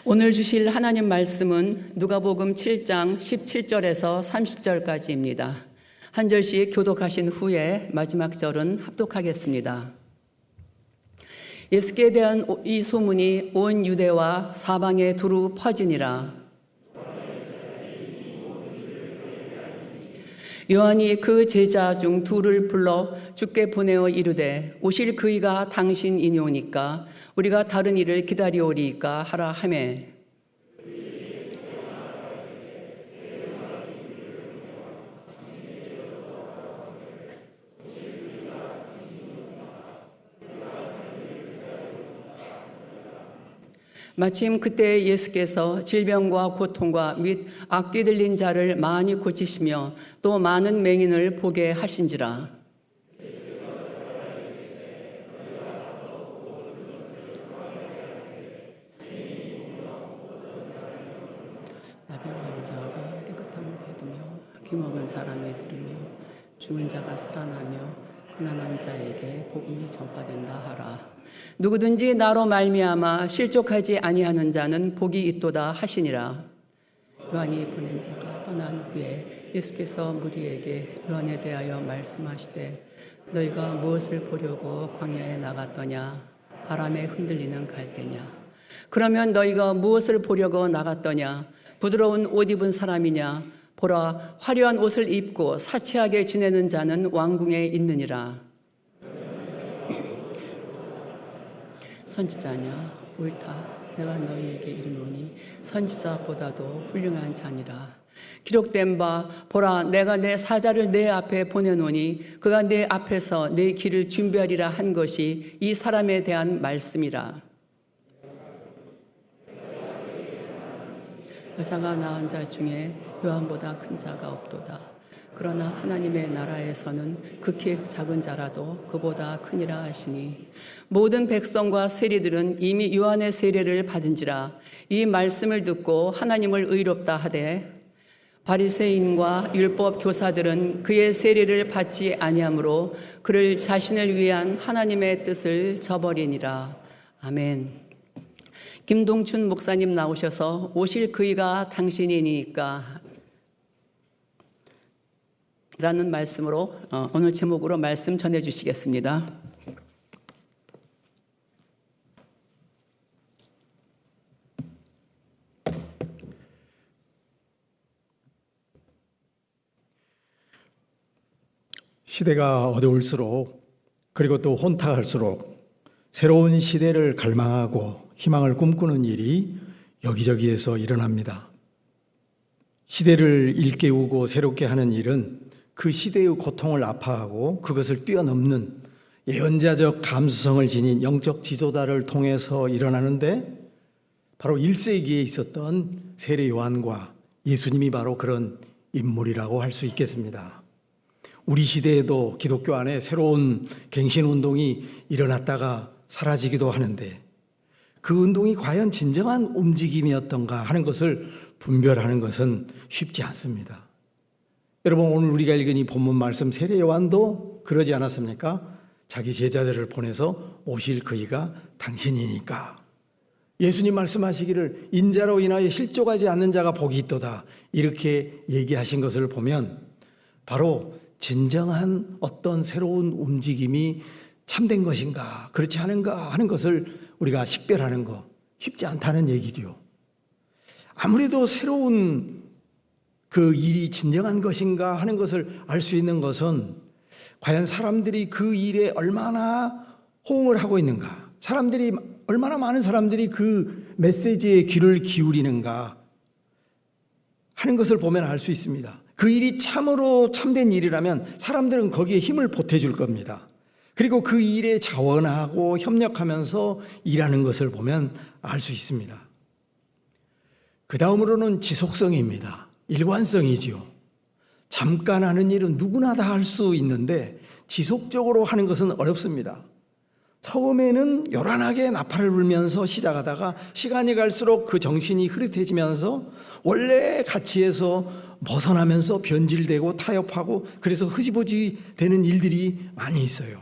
오늘 주실 하나님 말씀은 누가복음 7장 17절에서 30절까지입니다. 한 절씩 교독하신 후에 마지막 절은 합독하겠습니다. 예수께 대한 이 소문이 온 유대와 사방에 두루 퍼지니라. 요한이 그 제자 중 둘을 불러 주께 보내어 이르되 오실 그이가 당신이니오니까 우리가 다른 이를 기다리오리이까 하라 하매 마침 그때 예수께서 질병과 고통과 및 악귀 들린 자를 많이 고치시며 또 많은 맹인을 보게 하신지라. 나병 환자가 깨끗함을 받으며 귀먹은 사람이 들으며 죽은 자가 살아나며 가난한 자에게 복음이 전파된다 하라. 누구든지 나로 말미암아 실족하지 아니하는 자는 복이 있도다 하시니라. 요한이 보낸 자가 떠난 후에 예수께서 무리에게 요한에 대하여 말씀하시되 너희가 무엇을 보려고 광야에 나갔더냐? 바람에 흔들리는 갈대냐? 그러면 너희가 무엇을 보려고 나갔더냐? 부드러운 옷 입은 사람이냐? 보라, 화려한 옷을 입고 사치하게 지내는 자는 왕궁에 있느니라. 선지자냐? 옳다. 내가 너희에게 이르노니 선지자보다도 훌륭한 자니라. 기록된 바 보라, 내가 내 사자를 내 앞에 보내노니 그가 내 앞에서 내 길을 준비하리라 한 것이 이 사람에 대한 말씀이라. 여자가 낳은 자 중에 요한보다 큰 자가 없도다. 그러나 하나님의 나라에서는 극히 작은 자라도 그보다 크니라 하시니 모든 백성과 세리들은 이미 요한의 세례를 받은지라. 이 말씀을 듣고 하나님을 의롭다 하되 바리새인과 율법 교사들은 그의 세례를 받지 아니하므로 그를 자신을 위한 하나님의 뜻을 저버리니라. 아멘. 김동춘 목사님 나오셔서 오실 그이가 당신이니까 라는 말씀으로 오늘 제목으로 말씀 전해주시겠습니다. 시대가 어두울수록 그리고 또 혼탁할수록 새로운 시대를 갈망하고 희망을 꿈꾸는 일이 여기저기에서 일어납니다. 시대를 일깨우고 새롭게 하는 일은 그 시대의 고통을 아파하고 그것을 뛰어넘는 예언자적 감수성을 지닌 영적 지도자를 통해서 일어나는데 바로 1세기에 있었던 세례 요한과 예수님이 바로 그런 인물이라고 할 수 있겠습니다. 우리 시대에도 기독교 안에 새로운 갱신운동이 일어났다가 사라지기도 하는데 그 운동이 과연 진정한 움직임이었던가 하는 것을 분별하는 것은 쉽지 않습니다. 여러분, 오늘 우리가 읽은 이 본문 말씀 세례 요한도 그러지 않았습니까? 자기 제자들을 보내서 오실 그이가 당신이니까. 예수님 말씀하시기를 인자로 인하여 실족하지 않는 자가 복이 있도다 이렇게 얘기하신 것을 보면 바로 진정한 어떤 새로운 움직임이 참된 것인가 그렇지 않은가 하는 것을 우리가 식별하는 거 쉽지 않다는 얘기죠. 아무래도 새로운 그 일이 진정한 것인가 하는 것을 알 수 있는 것은 과연 사람들이 그 일에 얼마나 호응을 하고 있는가, 사람들이 얼마나 많은 사람들이 그 메시지에 귀를 기울이는가 하는 것을 보면 알 수 있습니다. 그 일이 참으로 참된 일이라면 사람들은 거기에 힘을 보태줄 겁니다. 그리고 그 일에 자원하고 협력하면서 일하는 것을 보면 알 수 있습니다. 그 다음으로는 지속성입니다. 일관성이지요. 잠깐 하는 일은 누구나 다 할 수 있는데 지속적으로 하는 것은 어렵습니다. 처음에는 요란하게 나팔을 불면서 시작하다가 시간이 갈수록 그 정신이 흐릿해지면서 원래 가치에서 벗어나면서 변질되고 타협하고 그래서 흐지부지 되는 일들이 많이 있어요.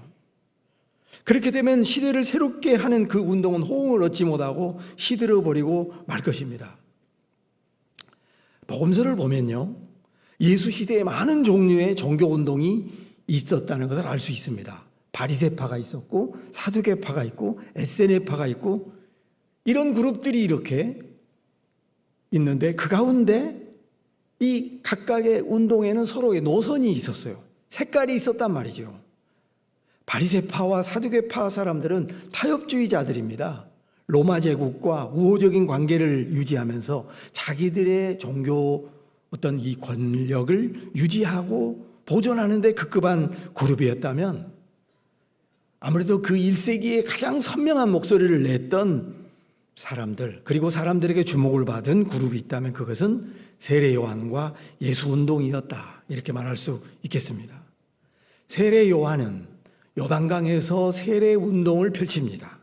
그렇게 되면 시대를 새롭게 하는 그 운동은 호응을 얻지 못하고 시들어버리고 말 것입니다. 복음서를 보면요, 예수 시대에 많은 종류의 종교 운동이 있었다는 것을 알 수 있습니다. 바리새파가 있었고 사두개파가 있고 에세네파가 있고 이런 그룹들이 이렇게 있는데, 그 가운데 이 각각의 운동에는 서로의 노선이 있었어요. 색깔이 있었단 말이죠. 바리새파와 사두개파 사람들은 타협주의자들입니다. 로마 제국과 우호적인 관계를 유지하면서 자기들의 종교 어떤 이 권력을 유지하고 보존하는 데 급급한 그룹이었다면, 아무래도 그 1세기에 가장 선명한 목소리를 냈던 사람들, 그리고 사람들에게 주목을 받은 그룹이 있다면 그것은 세례 요한과 예수 운동이었다, 이렇게 말할 수 있겠습니다. 세례 요한은 요단강에서 세례 운동을 펼칩니다.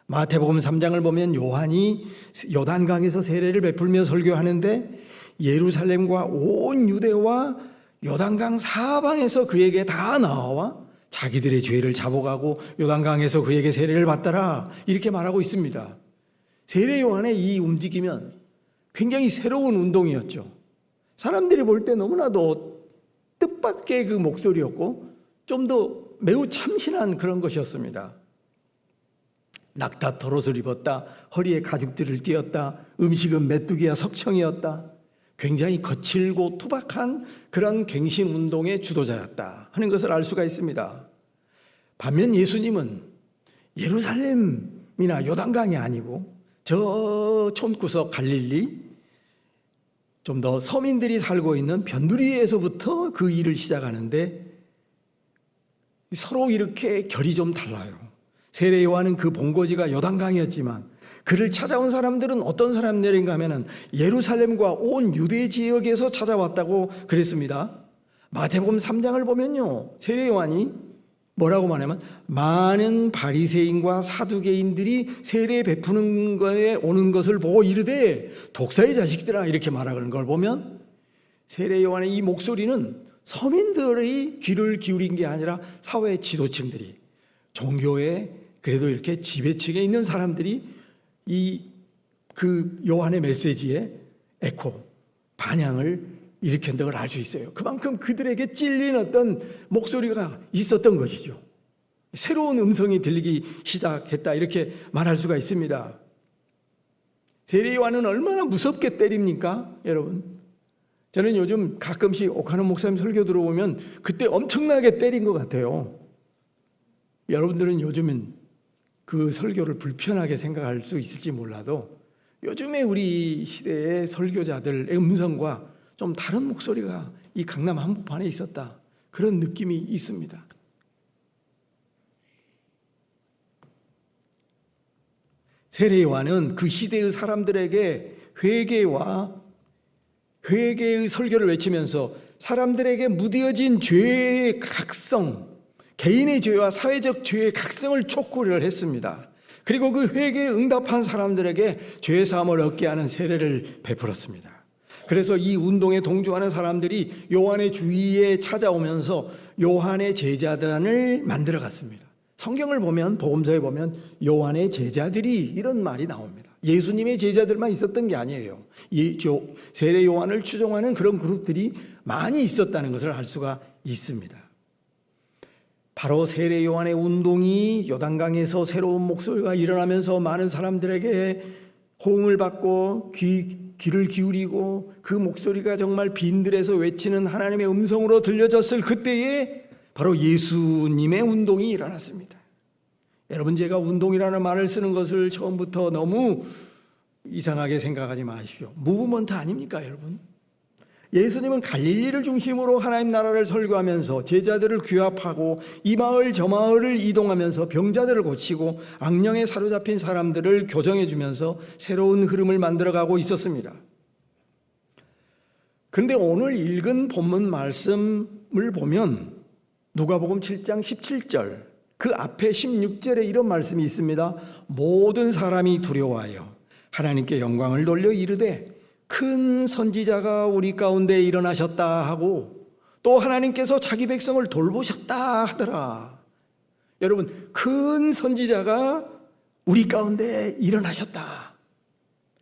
마태복음 3장을 보면 요한이 요단강에서 세례를 베풀며 설교하는데 예루살렘과 온 유대와 요단강 사방에서 그에게 다 나와 자기들의 죄를 잡아가고 요단강에서 그에게 세례를 받더라, 이렇게 말하고 있습니다. 세례 요한의 이 움직임은 굉장히 새로운 운동이었죠. 사람들이 볼 때 너무나도 뜻밖의 그 목소리였고 좀 더 매우 참신한 그런 것이었습니다. 낙타 털옷을 입었다, 허리에 가죽들을 띄었다, 음식은 메뚜기와 석청이었다. 굉장히 거칠고 투박한 그런 갱신 운동의 주도자였다 하는 것을 알 수가 있습니다. 반면 예수님은 예루살렘이나 요단강이 아니고 저 촌구석 갈릴리, 좀 더 서민들이 살고 있는 변두리에서부터 그 일을 시작하는데 서로 이렇게 결이 좀 달라요. 세례 요한은 그 본거지가 요단강이었지만 그를 찾아온 사람들은 어떤 사람들인가 하면은 예루살렘과 온 유대 지역에서 찾아왔다고 그랬습니다. 마태복음 3장을 보면요, 세례 요한이 뭐라고 말하면 많은 바리새인과 사두개인들이 세례 베푸는 거에 오는 것을 보고 이르되 독사의 자식들아, 이렇게 말하는 걸 보면 세례 요한의 이 목소리는 서민들이 귀를 기울인 게 아니라 사회 지도층들이, 종교에 그래도 이렇게 지배층에 있는 사람들이 그 요한의 메시지에 에코, 반향을 일으켰던 걸 알 수 있어요. 그만큼 그들에게 찔린 어떤 목소리가 있었던 것이죠. 새로운 음성이 들리기 시작했다, 이렇게 말할 수가 있습니다. 세례 요한은 얼마나 무섭게 때립니까, 여러분? 저는 요즘 가끔씩 오카노 목사님 설교 들어보면 그때 엄청나게 때린 것 같아요. 여러분들은 요즘은 그 설교를 불편하게 생각할 수 있을지 몰라도 요즘에 우리 시대의 설교자들의 음성과 좀 다른 목소리가 이 강남 한복판에 있었다, 그런 느낌이 있습니다. 세례 요한은 그 시대의 사람들에게 회개의 설교를 외치면서 사람들에게 무뎌진 죄의 각성, 개인의 죄와 사회적 죄의 각성을 촉구를 했습니다. 그리고 그 회개에 응답한 사람들에게 죄 사함을 얻게 하는 세례를 베풀었습니다. 그래서 이 운동에 동조하는 사람들이 요한의 주위에 찾아오면서 요한의 제자단을 만들어 갔습니다. 성경을 보면, 복음서에 보면 요한의 제자들이 이런 말이 나옵니다. 예수님의 제자들만 있었던 게 아니에요. 세례 요한을 추종하는 그런 그룹들이 많이 있었다는 것을 알 수가 있습니다. 바로 세례 요한의 운동이 요단강에서 새로운 목소리가 일어나면서 많은 사람들에게 호응을 받고 귀를 기울이고 그 목소리가 정말 빈들에서 외치는 하나님의 음성으로 들려졌을 그때에 바로 예수님의 운동이 일어났습니다. 여러분, 제가 운동이라는 말을 쓰는 것을 처음부터 너무 이상하게 생각하지 마십시오. 무브먼트 아닙니까, 여러분? 예수님은 갈릴리를 중심으로 하나님 나라를 설교하면서 제자들을 규합하고 이 마을 저 마을을 이동하면서 병자들을 고치고 악령에 사로잡힌 사람들을 교정해 주면서 새로운 흐름을 만들어가고 있었습니다. 그런데 오늘 읽은 본문 말씀을 보면 누가복음 7장 17절, 그 앞에 16절에 이런 말씀이 있습니다. 모든 사람이 두려워하여 하나님께 영광을 돌려 이르되 큰 선지자가 우리 가운데 일어나셨다 하고 또 하나님께서 자기 백성을 돌보셨다 하더라. 여러분, 큰 선지자가 우리 가운데 일어나셨다.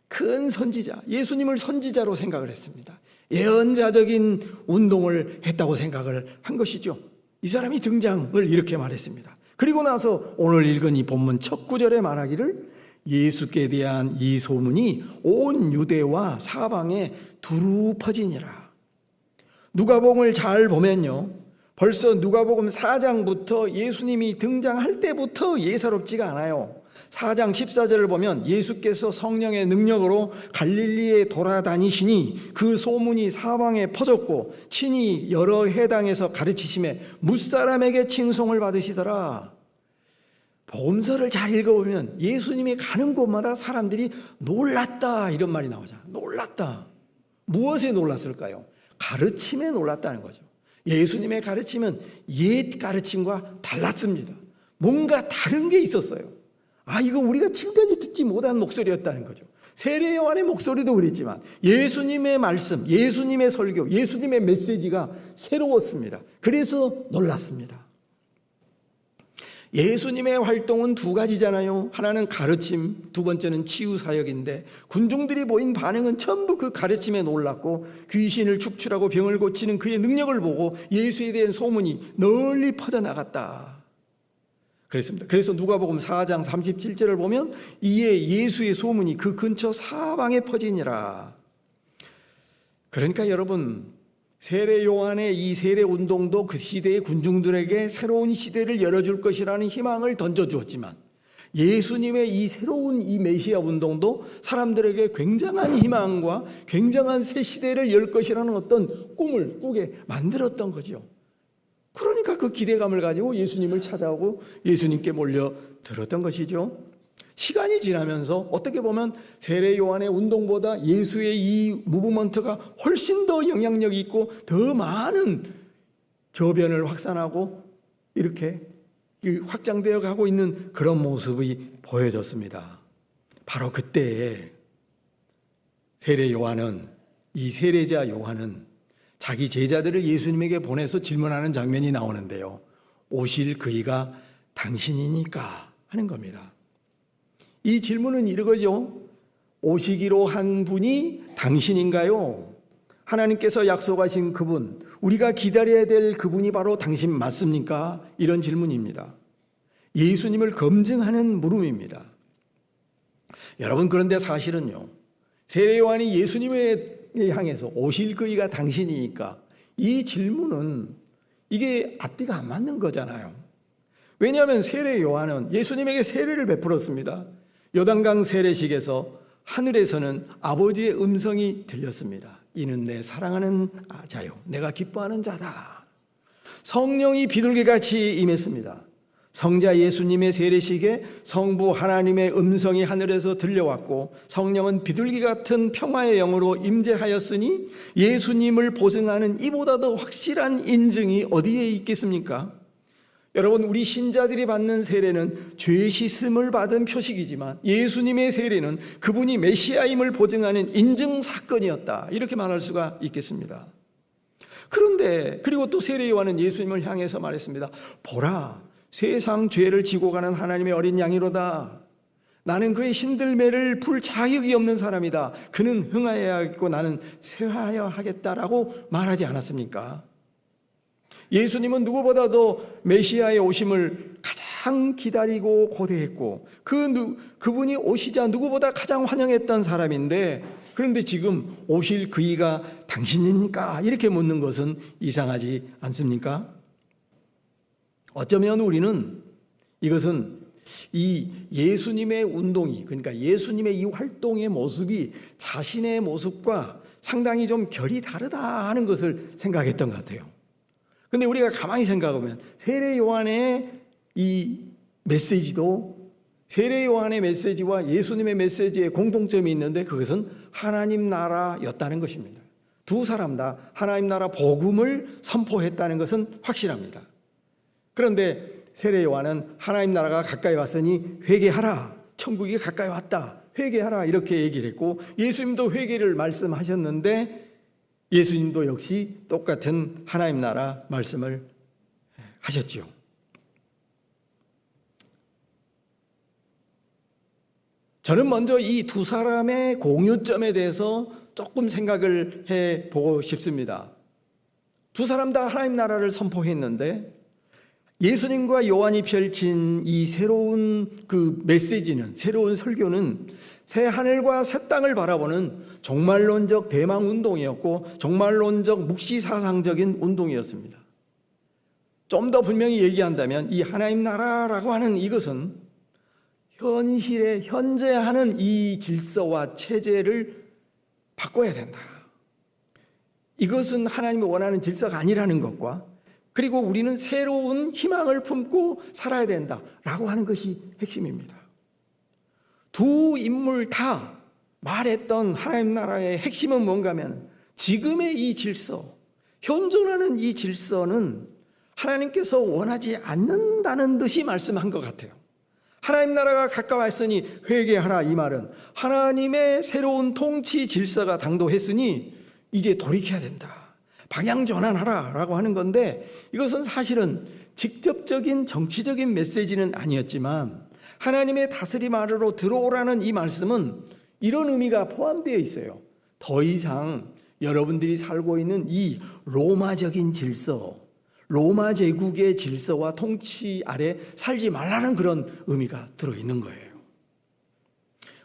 큰 선지자, 예수님을 선지자로 생각을 했습니다. 예언자적인 운동을 했다고 생각을 한 것이죠. 이 사람이 등장을 이렇게 말했습니다. 그리고 나서 오늘 읽은 이 본문 첫 구절에 말하기를 예수께 대한 이 소문이 온 유대와 사방에 두루 퍼지니라. 누가복음을 잘 보면요, 벌써 누가복음 4장부터 예수님이 등장할 때부터 예사롭지가 않아요. 4장 14절을 보면 예수께서 성령의 능력으로 갈릴리에 돌아다니시니 그 소문이 사방에 퍼졌고 친히 여러 회당에서 가르치심에 뭇사람에게 칭송을 받으시더라. 복음서를 잘 읽어보면 예수님이 가는 곳마다 사람들이 놀랐다 이런 말이 나오잖아요. 놀랐다. 무엇에 놀랐을까요? 가르침에 놀랐다는 거죠. 예수님의 가르침은 옛 가르침과 달랐습니다. 뭔가 다른 게 있었어요. 이거 우리가 지금까지 듣지 못한 목소리였다는 거죠. 세례 요한의 목소리도 그랬지만 예수님의 말씀, 예수님의 설교, 예수님의 메시지가 새로웠습니다. 그래서 놀랐습니다. 예수님의 활동은 두 가지잖아요. 하나는 가르침, 두 번째는 치유 사역인데 군중들이 보인 반응은 전부 그 가르침에 놀랐고 귀신을 축출하고 병을 고치는 그의 능력을 보고 예수에 대한 소문이 널리 퍼져나갔다. 그랬습니다. 그래서 누가복음 4장 37절을 보면 이에 예수의 소문이 그 근처 사방에 퍼지니라. 그러니까 여러분, 세례 요한의 이 세례 운동도 그 시대의 군중들에게 새로운 시대를 열어줄 것이라는 희망을 던져주었지만 예수님의 이 새로운 이 메시아 운동도 사람들에게 굉장한 희망과 굉장한 새 시대를 열 것이라는 어떤 꿈을 꾸게 만들었던 거죠. 그러니까 그 기대감을 가지고 예수님을 찾아오고 예수님께 몰려들었던 것이죠. 시간이 지나면서 어떻게 보면 세례 요한의 운동보다 예수의 이 무브먼트가 훨씬 더 영향력이 있고 더 많은 저변을 확산하고 이렇게 확장되어 가고 있는 그런 모습이 보여졌습니다. 바로 그때에 세례 요한은, 이 세례자 요한은 자기 제자들을 예수님에게 보내서 질문하는 장면이 나오는데요. 오실 그이가 당신이니까 하는 겁니다. 이 질문은 이거죠. 오시기로 한 분이 당신인가요? 하나님께서 약속하신 그분, 우리가 기다려야 될 그분이 바로 당신 맞습니까? 이런 질문입니다. 예수님을 검증하는 물음입니다. 여러분, 그런데 사실은요, 세례 요한이 예수님을 향해서 오실 그이가 당신이니까 이 질문은 이게 앞뒤가 안 맞는 거잖아요. 왜냐하면 세례 요한은 예수님에게 세례를 베풀었습니다. 요단강 세례식에서 하늘에서는 아버지의 음성이 들렸습니다. 이는 내 사랑하는 자요, 내가 기뻐하는 자다. 성령이 비둘기같이 임했습니다. 성자 예수님의 세례식에 성부 하나님의 음성이 하늘에서 들려왔고 성령은 비둘기 같은 평화의 영으로 임재하였으니 예수님을 보증하는 이보다 더 확실한 인증이 어디에 있겠습니까? 여러분, 우리 신자들이 받는 세례는 죄 씻음을 받은 표식이지만 예수님의 세례는 그분이 메시아임을 보증하는 인증 사건이었다, 이렇게 말할 수가 있겠습니다. 그런데 그리고 또 세례 요한은 예수님을 향해서 말했습니다. 보라, 세상 죄를 지고 가는 하나님의 어린 양이로다. 나는 그의 신들매를 풀 자격이 없는 사람이다. 그는 흥하여야겠고 나는 쇠하여 하겠다라고 말하지 않았습니까? 예수님은 누구보다도 메시아의 오심을 가장 기다리고 고대했고 그분이 오시자 누구보다 가장 환영했던 사람인데, 그런데 지금 오실 그이가 당신입니까? 이렇게 묻는 것은 이상하지 않습니까? 어쩌면 우리는 이것은 이 예수님의 운동이, 그러니까 예수님의 이 활동의 모습이 자신의 모습과 상당히 좀 결이 다르다 하는 것을 생각했던 것 같아요. 근데 우리가 가만히 생각하면 세례 요한의 이 메시지도 세례 요한의 메시지와 예수님의 메시지에 공통점이 있는데 그것은 하나님 나라였다는 것입니다. 두 사람 다 하나님 나라 복음을 선포했다는 것은 확실합니다. 그런데 세례 요한은 하나님 나라가 가까이 왔으니 회개하라, 천국이 가까이 왔다, 회개하라 이렇게 얘기를 했고 예수님도 회개를 말씀하셨는데 예수님도 역시 똑같은 하나님 나라 말씀을 하셨지요. 저는 먼저 이 두 사람의 공유점에 대해서 조금 생각을 해보고 싶습니다. 두 사람 다 하나님 나라를 선포했는데 예수님과 요한이 펼친 이 새로운 그 메시지는, 새로운 설교는 새 하늘과 새 땅을 바라보는 종말론적 대망 운동이었고 종말론적 묵시사상적인 운동이었습니다. 좀 더 분명히 얘기한다면 이 하나님 나라라고 하는 이것은 현실에 현재 하는 이 질서와 체제를 바꿔야 된다. 이것은 하나님이 원하는 질서가 아니라는 것과 그리고 우리는 새로운 희망을 품고 살아야 된다라고 하는 것이 핵심입니다. 두 인물 다 말했던 하나님 나라의 핵심은 뭔가 하면 지금의 이 질서, 현존하는 이 질서는 하나님께서 원하지 않는다는 듯이 말씀한 것 같아요. 하나님 나라가 가까웠으니 회개하라, 이 말은 하나님의 새로운 통치 질서가 당도했으니 이제 돌이켜야 된다, 방향 전환하라 라고 하는 건데, 이것은 사실은 직접적인 정치적인 메시지는 아니었지만 하나님의 다스림 아래로 들어오라는 이 말씀은 이런 의미가 포함되어 있어요. 더 이상 여러분들이 살고 있는 이 로마적인 질서, 로마 제국의 질서와 통치 아래 살지 말라는 그런 의미가 들어있는 거예요.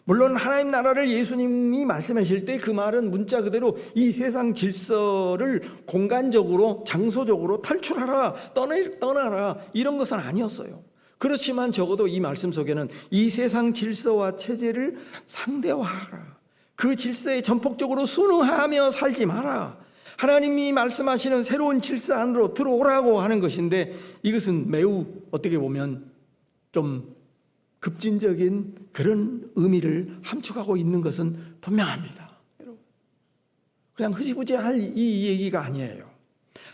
물론 하나님 나라를 예수님이 말씀하실 때 그 말은 문자 그대로 이 세상 질서를 공간적으로, 장소적으로 탈출하라, 떠나라 이런 것은 아니었어요. 그렇지만 적어도 이 말씀 속에는 이 세상 질서와 체제를 상대화하라, 그 질서에 전폭적으로 순응하며 살지 마라, 하나님이 말씀하시는 새로운 질서 안으로 들어오라고 하는 것인데, 이것은 매우 어떻게 보면 좀 급진적인 그런 의미를 함축하고 있는 것은 분명합니다. 그냥 흐지부지할 이 얘기가 아니에요.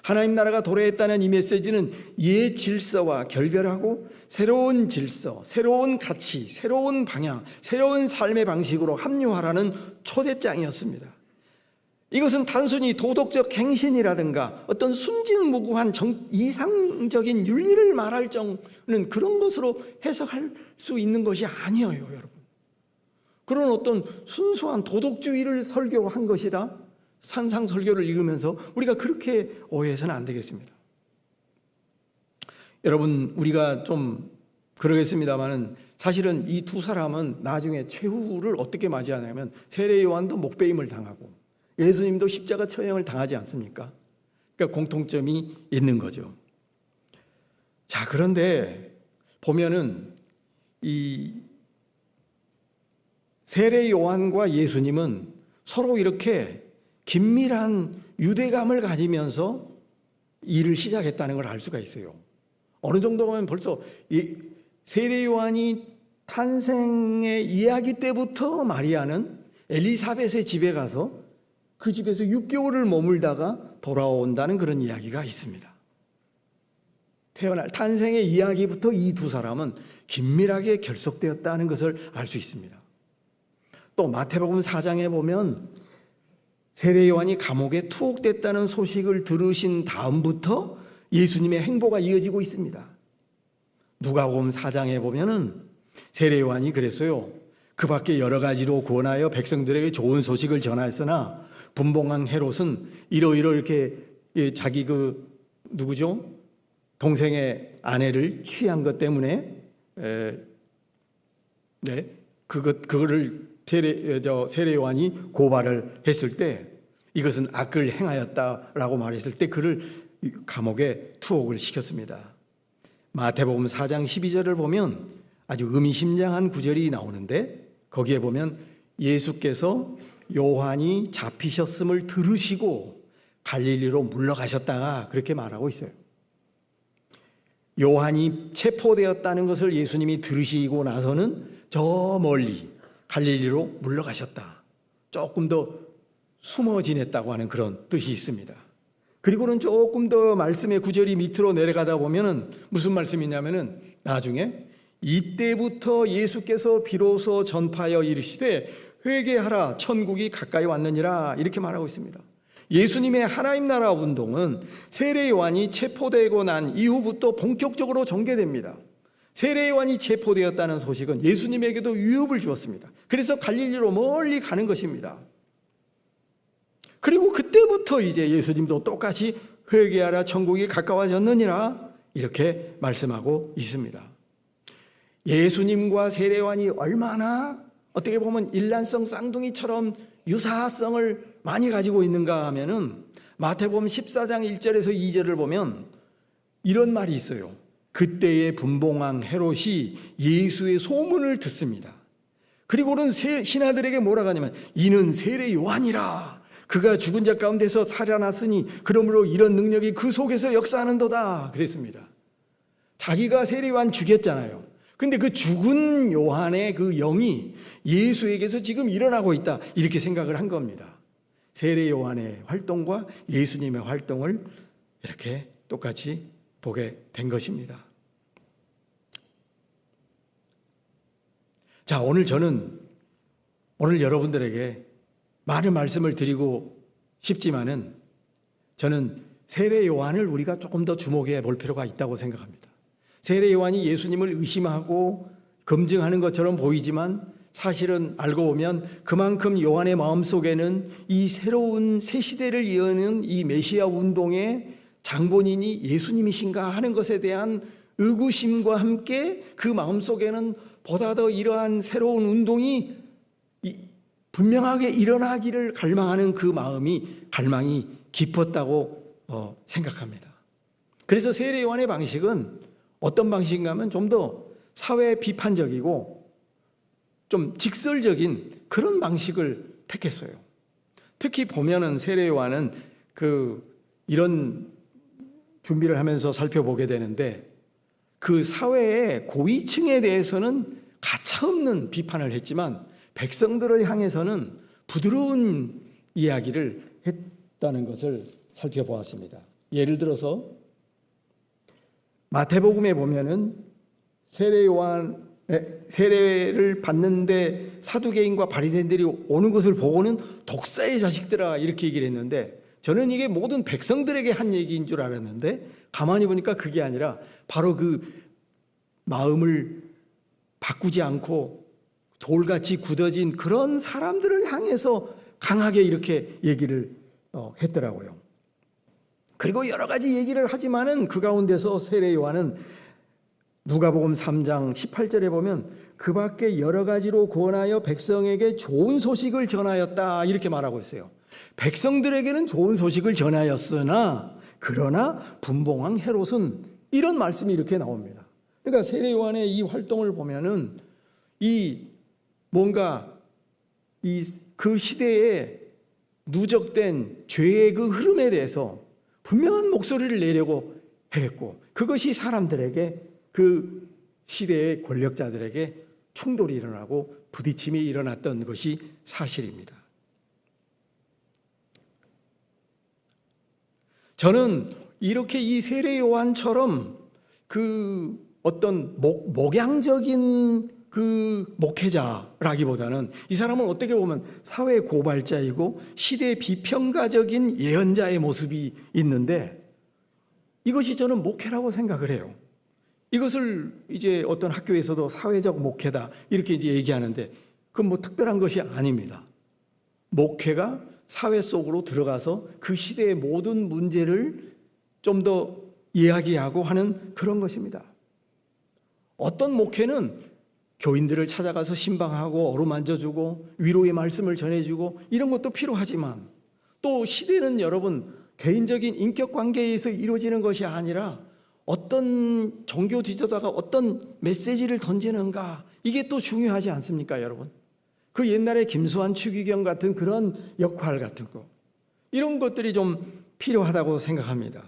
하나님 나라가 도래했다는 이 메시지는 옛 질서와 결별하고 새로운 질서, 새로운 가치, 새로운 방향, 새로운 삶의 방식으로 합류하라는 초대장이었습니다. 이것은 단순히 도덕적 행신이라든가 어떤 순진무구한 이상적인 윤리를 말할 정도는 그런 것으로 해석할 수 있는 것이 아니에요, 여러분. 그런 어떤 순수한 도덕주의를 설교한 것이다, 산상 설교를 읽으면서 우리가 그렇게 오해해서는 안 되겠습니다. 여러분, 우리가 좀 그러겠습니다만은 사실은 이 두 사람은 나중에 최후를 어떻게 맞이하냐면 세례 요한도 목베임을 당하고 예수님도 십자가 처형을 당하지 않습니까? 그러니까 공통점이 있는 거죠. 자, 그런데 보면은 이 세례 요한과 예수님은 서로 이렇게 긴밀한 유대감을 가지면서 일을 시작했다는 걸 알 수가 있어요. 어느 정도 보면 벌써 세례 요한이 탄생의 이야기 때부터 마리아는 엘리사벳의 집에 가서 그 집에서 6개월을 머물다가 돌아온다는 그런 이야기가 있습니다. 탄생의 이야기부터 이 두 사람은 긴밀하게 결속되었다는 것을 알 수 있습니다. 또 마태복음 4장에 보면 세례 요한이 감옥에 투옥됐다는 소식을 들으신 다음부터 예수님의 행보가 이어지고 있습니다. 누가복음 4장에 보면은 세례 요한이 그랬어요. 그 밖에 여러 가지로 권하여 백성들에게 좋은 소식을 전하였으나 분봉왕 헤롯은 이렇게 자기 누구죠? 동생의 아내를 취한 것 때문에 그거를 세례 요한이 고발을 했을 때 이것은 악을 행하였다라고 말했을 때 그를 감옥에 투옥을 시켰습니다. 마태복음 4장 12절을 보면 아주 의미심장한 구절이 나오는데, 거기에 보면 예수께서 요한이 잡히셨음을 들으시고 갈릴리로 물러가셨다가 그렇게 말하고 있어요. 요한이 체포되었다는 것을 예수님이 들으시고 나서는 저 멀리 갈릴리로 물러가셨다, 조금 더 숨어 지냈다고 하는 그런 뜻이 있습니다. 그리고는 조금 더 말씀의 구절이 밑으로 내려가다 보면은 무슨 말씀이냐면은 나중에 이때부터 예수께서 비로소 전파하여 이르시되 회개하라, 천국이 가까이 왔느니라, 이렇게 말하고 있습니다. 예수님의 하나님 나라 운동은 세례 요한이 체포되고 난 이후부터 본격적으로 전개됩니다. 세례 요한이 체포되었다는 소식은 예수님에게도 위협을 주었습니다. 그래서 갈릴리로 멀리 가는 것입니다. 그리고 그때부터 이제 예수님도 똑같이 회개하라 천국이 가까워졌느니라 이렇게 말씀하고 있습니다. 예수님과 세례 요한이 얼마나 어떻게 보면 일란성 쌍둥이처럼 유사성을 많이 가지고 있는가 하면은 마태복음 14장 1절에서 2절을 보면 이런 말이 있어요. 그때의 분봉왕 헤롯이 예수의 소문을 듣습니다. 그리고는 신하들에게 뭐라고 하냐면 이는 세례 요한이라. 그가 죽은 자 가운데서 살아났으니 그러므로 이런 능력이 그 속에서 역사하는도다 그랬습니다. 자기가 세례 요한 죽였잖아요. 근데 그 죽은 요한의 그 영이 예수에게서 지금 일어나고 있다 이렇게 생각을 한 겁니다. 세례 요한의 활동과 예수님의 활동을 이렇게 똑같이 보게 된 것입니다. 자, 저는 오늘 여러분들에게 많은 말씀을 드리고 싶지만은 저는 세례 요한을 우리가 조금 더 주목해 볼 필요가 있다고 생각합니다. 세례 요한이 예수님을 의심하고 검증하는 것처럼 보이지만 사실은 알고 보면 그만큼 요한의 마음속에는 이 새로운 새 시대를 여는 이 메시아 운동의 장본인이 예수님이신가 하는 것에 대한 의구심과 함께 그 마음속에는 보다 더 이러한 새로운 운동이 분명하게 일어나기를 갈망하는 그 갈망이 깊었다고 생각합니다. 그래서 세례 요한의 방식은 어떤 방식인가 하면 좀 더 사회 비판적이고 좀 직설적인 그런 방식을 택했어요. 특히 보면은 세례 요한은 이런 준비를 하면서 살펴보게 되는데 그 사회의 고위층에 대해서는 가차없는 비판을 했지만 백성들을 향해서는 부드러운 이야기를 했다는 것을 살펴보았습니다. 예를 들어서 마태복음에 보면은 세례를 받는데 사두개인과 바리새인들이 오는 것을 보고는 독사의 자식들아 이렇게 얘기를 했는데 저는 이게 모든 백성들에게 한 얘기인 줄 알았는데 가만히 보니까 그게 아니라 바로 그 마음을 바꾸지 않고 돌같이 굳어진 그런 사람들을 향해서 강하게 이렇게 얘기를 했더라고요. 그리고 여러 가지 얘기를 하지만은 그 가운데서 세례 요한은 누가복음 3장 18절에 보면 그 밖에 여러 가지로 권하여 백성에게 좋은 소식을 전하였다 이렇게 말하고 있어요. 백성들에게는 좋은 소식을 전하였으나 그러나 분봉왕 헤롯은 이런 말씀이 이렇게 나옵니다. 그러니까 세례 요한의 이 활동을 보면은 그 시대에 누적된 죄의 그 흐름에 대해서 분명한 목소리를 내려고 했고 그것이 사람들에게 그 시대의 권력자들에게 충돌이 일어나고 부딪힘이 일어났던 것이 사실입니다. 저는 이렇게 이 세례 요한처럼 그 어떤 목양적인 그 목회자라기보다는 이 사람은 어떻게 보면 사회 고발자이고 시대 비평가적인 예언자의 모습이 있는데 이것이 저는 목회라고 생각을 해요. 이것을 이제 어떤 학교에서도 사회적 목회다 이렇게 이제 얘기하는데 그건 뭐 특별한 것이 아닙니다. 목회가 사회 속으로 들어가서 그 시대의 모든 문제를 좀 더 이야기하고 하는 그런 것입니다. 어떤 목회는 교인들을 찾아가서 신방하고 어루만져주고 위로의 말씀을 전해주고 이런 것도 필요하지만 또 시대는 여러분 개인적인 인격 관계에서 이루어지는 것이 아니라 어떤 종교 지도자가 어떤 메시지를 던지는가 이게 또 중요하지 않습니까 여러분? 그 옛날에 김수환 추기경 같은 그런 역할 같은 거 이런 것들이 좀 필요하다고 생각합니다.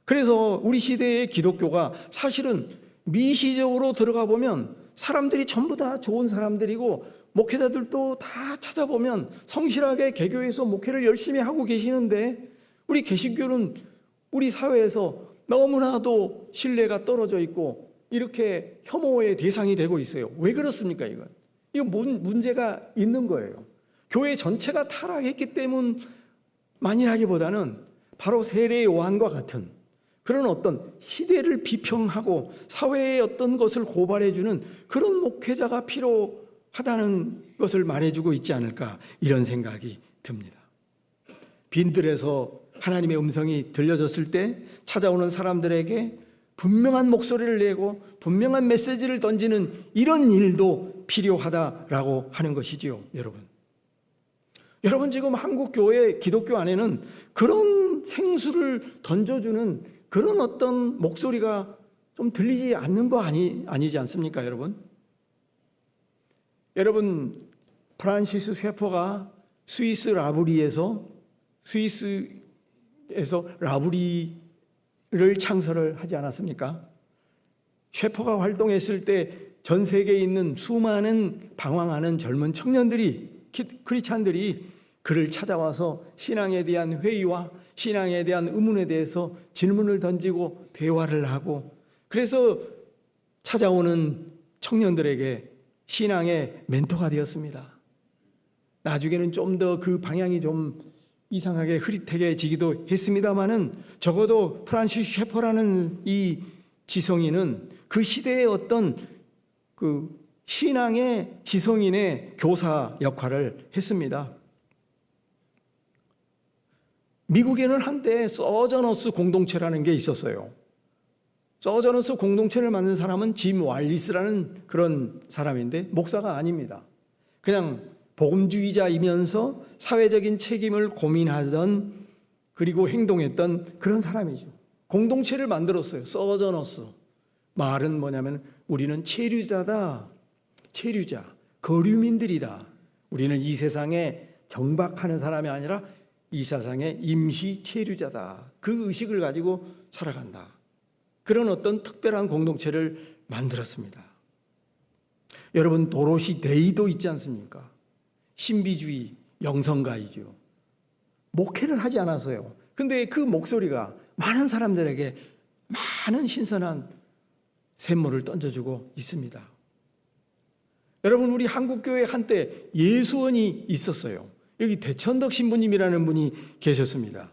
그래서 우리 시대의 기독교가 사실은 미시적으로 들어가 보면 사람들이 전부 다 좋은 사람들이고 목회자들도 다 찾아보면 성실하게 개교에서 목회를 열심히 하고 계시는데 우리 개신교는 우리 사회에서 너무나도 신뢰가 떨어져 있고 이렇게 혐오의 대상이 되고 있어요. 왜 그렇습니까? 이거 문제가 있는 거예요. 교회 전체가 타락했기 때문만이라기보다는 바로 세례 요한과 같은 그런 어떤 시대를 비평하고 사회의 어떤 것을 고발해주는 그런 목회자가 필요하다는 것을 말해주고 있지 않을까, 이런 생각이 듭니다. 빈들에서 하나님의 음성이 들려졌을 때 찾아오는 사람들에게 분명한 목소리를 내고 분명한 메시지를 던지는 이런 일도 필요하다라고 하는 것이지요. 여러분 지금 한국 교회 기독교 안에는 그런 생수를 던져주는 그런 어떤 목소리가 좀 들리지 않는 거 아니지 않습니까, 여러분? 프란시스 셰퍼가 스위스 라브리에서 라브리를 창설을 하지 않았습니까? 셰퍼가 활동했을 때 전 세계에 있는 수많은 방황하는 젊은 청년들이, 크리스찬들이 그를 찾아와서 신앙에 대한 회의와 신앙에 대한 의문에 대해서 질문을 던지고 대화를 하고, 그래서 찾아오는 청년들에게 신앙의 멘토가 되었습니다. 나중에는 좀 더 그 방향이 좀 이상하게 흐릿해지기도 했습니다만은, 적어도 프란시스 셰퍼라는 이 지성인은 그 시대의 어떤 그 신앙의 지성인의 교사 역할을 했습니다. 미국에는 한때 서저너스 공동체라는 게 있었어요. 서저너스 공동체를 만든 사람은 짐 왈리스라는 그런 사람인데, 목사가 아닙니다. 그냥 복음주의자이면서 사회적인 책임을 고민하던, 그리고 행동했던 그런 사람이죠. 공동체를 만들었어요. 서저너스. 말은 뭐냐면 우리는 체류자다. 체류자, 거류민들이다. 우리는 이 세상에 정박하는 사람이 아니라 이 세상에 임시 체류자다. 그 의식을 가지고 살아간다. 그런 어떤 특별한 공동체를 만들었습니다. 여러분, 도로시 데이도 있지 않습니까? 신비주의 영성가이죠. 목회를 하지 않았어요. 근데 그 목소리가 많은 사람들에게 많은 신선한 샘물을 던져주고 있습니다. 여러분, 우리 한국교회 한때 예수원이 있었어요. 여기 대천덕 신부님이라는 분이 계셨습니다.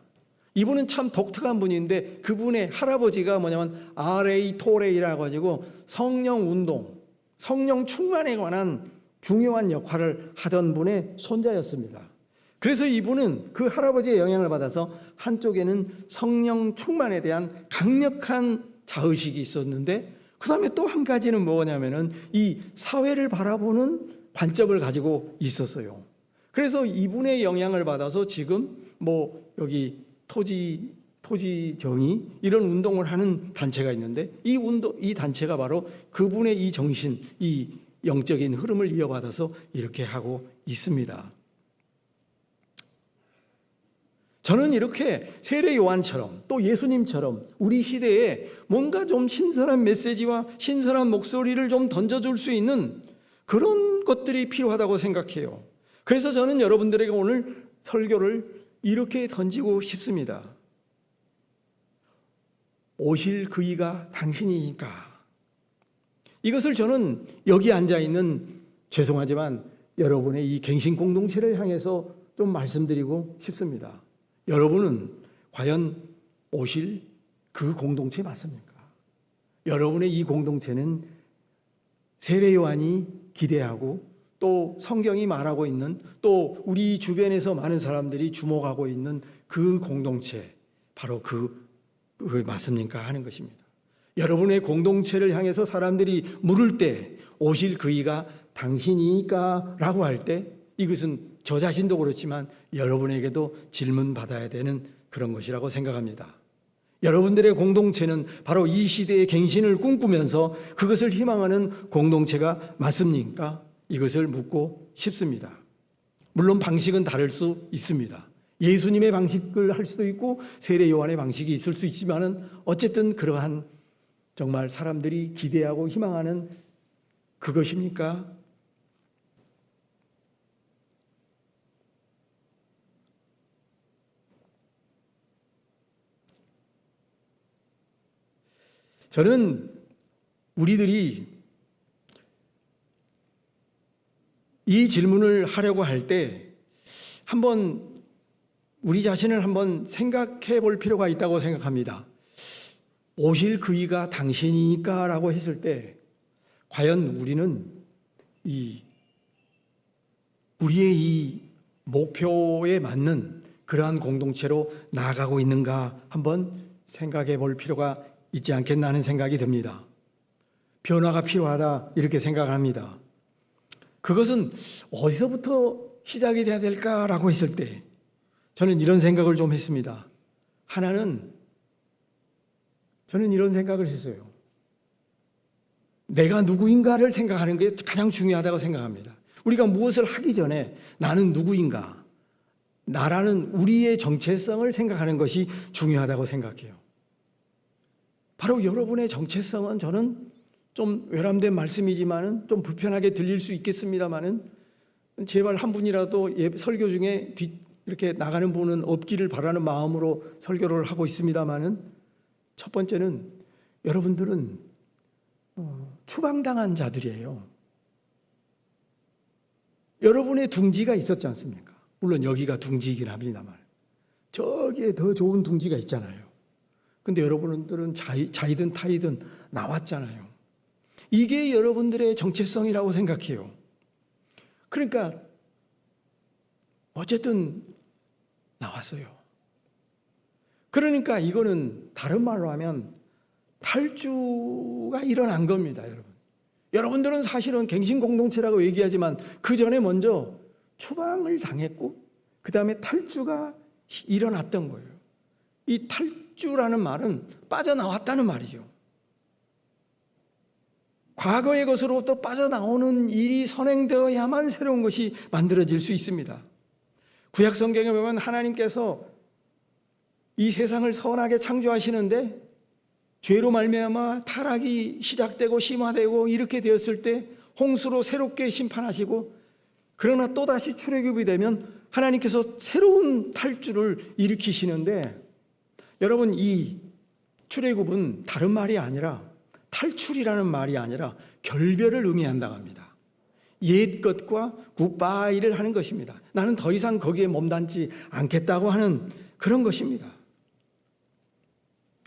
이분은 참 독특한 분인데, 그분의 할아버지가 뭐냐면 R.A. 토레이라고 가지고 성령 운동, 성령 충만에 관한 중요한 역할을 하던 분의 손자였습니다. 그래서 이분은 그 할아버지의 영향을 받아서 한쪽에는 성령 충만에 대한 강력한 자의식이 있었는데, 그 다음에 또 한 가지는 뭐냐면은 이 사회를 바라보는 관점을 가지고 있었어요. 그래서 이분의 영향을 받아서 지금 뭐 여기 토지 정의 이런 운동을 하는 단체가 있는데, 이 단체가 바로 그분의 이 정신, 이 영적인 흐름을 이어받아서 이렇게 하고 있습니다. 저는 이렇게 세례 요한처럼 또 예수님처럼 우리 시대에 뭔가 좀 신선한 메시지와 신선한 목소리를 좀 던져줄 수 있는 그런 것들이 필요하다고 생각해요. 그래서 저는 여러분들에게 오늘 설교를 이렇게 던지고 싶습니다. 오실 그이가 당신이니까. 이것을 저는 여기 앉아있는, 죄송하지만 여러분의 이 갱신 공동체를 향해서 좀 말씀드리고 싶습니다. 여러분은 과연 오실 그 공동체 맞습니까? 여러분의 이 공동체는 세례 요한이 기대하고 또 성경이 말하고 있는, 또 우리 주변에서 많은 사람들이 주목하고 있는 그 공동체, 바로 그 맞습니까? 하는 것입니다. 여러분의 공동체를 향해서 사람들이 물을 때 오실 그이가 당신이니까 라고 할 때, 이것은 저 자신도 그렇지만 여러분에게도 질문받아야 되는 그런 것이라고 생각합니다. 여러분들의 공동체는 바로 이 시대의 갱신을 꿈꾸면서 그것을 희망하는 공동체가 맞습니까? 이것을 묻고 싶습니다. 물론 방식은 다를 수 있습니다. 예수님의 방식을 할 수도 있고 세례 요한의 방식이 있을 수 있지만은, 어쨌든 그러한 정말 사람들이 기대하고 희망하는 그것입니까? 저는 우리들이 이 질문을 하려고 할 때 한번 우리 자신을 한번 생각해 볼 필요가 있다고 생각합니다. 오실 그이가 당신이니까 라고 했을 때 과연 우리는 우리의 이 목표에 맞는 그러한 공동체로 나아가고 있는가 한번 생각해 볼 필요가 있지 않겠나 하는 생각이 듭니다. 변화가 필요하다 이렇게 생각합니다. 그것은 어디서부터 시작이 돼야 될까라고 했을 때 저는 이런 생각을 좀 했습니다. 하나는 저는 이런 생각을 했어요. 내가 누구인가를 생각하는 게 가장 중요하다고 생각합니다. 우리가 무엇을 하기 전에 나는 누구인가, 나라는 우리의 정체성을 생각하는 것이 중요하다고 생각해요. 바로 여러분의 정체성은 저는 좀 외람된 말씀이지만은 좀 불편하게 들릴 수 있겠습니다만은 제발 한 분이라도 설교 중에 이렇게 나가는 분은 없기를 바라는 마음으로 설교를 하고 있습니다만은 첫 번째는 여러분들은 추방당한 자들이에요. 여러분의 둥지가 있었지 않습니까? 물론 여기가 둥지이긴 합니다만 저기에 더 좋은 둥지가 있잖아요. 근데 여러분들은 자이든 타이든 나왔잖아요. 이게 여러분들의 정체성이라고 생각해요. 그러니까 어쨌든 나왔어요. 그러니까 이거는 다른 말로 하면 탈주가 일어난 겁니다, 여러분. 여러분들은 사실은 갱신 공동체라고 얘기하지만 그 전에 먼저 추방을 당했고 그 다음에 탈주가 일어났던 거예요. 이 탈주라는 말은 빠져나왔다는 말이죠. 과거의 것으로부터 빠져나오는 일이 선행되어야만 새로운 것이 만들어질 수 있습니다. 구약 성경에 보면 하나님께서 이 세상을 선하게 창조하시는데 죄로 말미암아 타락이 시작되고 심화되고 이렇게 되었을 때 홍수로 새롭게 심판하시고 그러나 또다시 출애굽이 되면 하나님께서 새로운 탈주를 일으키시는데 여러분 이 출애굽은 다른 말이 아니라 탈출이라는 말이 아니라 결별을 의미한다고 합니다. 옛 것과 굿바이를 하는 것입니다. 나는 더 이상 거기에 몸담지 않겠다고 하는 그런 것입니다.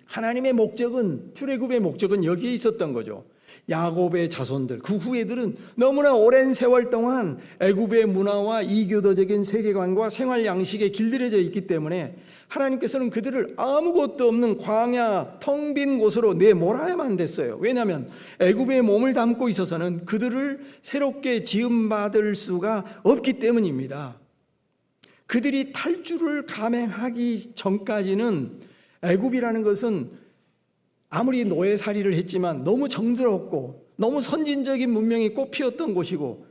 하나님의 목적은 출애굽의 목적은 여기에 있었던 거죠. 야곱의 자손들, 그 후예들은 너무나 오랜 세월 동안 애굽의 문화와 이교도적인 세계관과 생활 양식에 길들여져 있기 때문에 하나님께서는 그들을 아무것도 없는 광야 텅 빈 곳으로 내몰아야만 됐어요. 왜냐하면 애굽의 몸을 담고 있어서는 그들을 새롭게 지음받을 수가 없기 때문입니다. 그들이 탈주를 감행하기 전까지는 애굽이라는 것은 아무리 노예살이를 했지만 너무 정들었고 너무 선진적인 문명이 꽃피었던 곳이고